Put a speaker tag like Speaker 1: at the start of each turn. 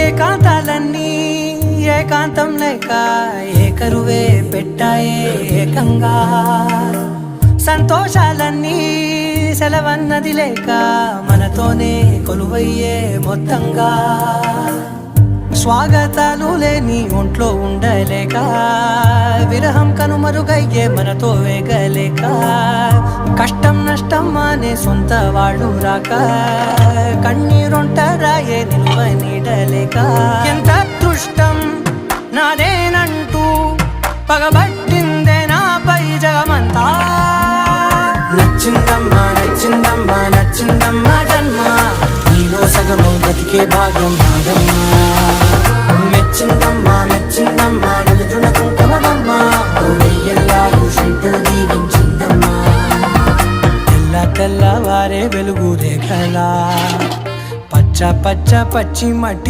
Speaker 1: ఏకాంతాలన్నీ ఏకాంతం లేక ఏకరువే పెట్టాయే ఏకంగా సంతోషాలన్నీ సెలవన్నది లేక మనతోనే కొలువయ్యే మొత్తంగా స్వాగతాలు లేని ఒంట్లో ఉండలేక విరహం కనుమరుగయ్యే మనతో వేగలేక కష్టం నష్టం అనే సొంత వాళ్ళు రాక కన్నీరొంటరాయే నిలువ నీడలేక ఎంత అదృష్టం నాదేనంటూ పగబట్టిందే నాపై జగమంతా నచ్చిందమ్మా నచ్చిందమ్మా నచ్చిందమ్మా జన్మ నీలో సగము బతికే భాగ్యం భాగమ్మా మెచ్చిందమ్మా మెచ్చిందమ్మా నిలుచున కుంకుమమ్మా వెయ్యల్లాగు శిల్పులు దీవించిందమ్మా తెల్ల తెల్లవారే వెలుగు రేఖలా పచ్చ పచ్చ పచ్చి మట్టి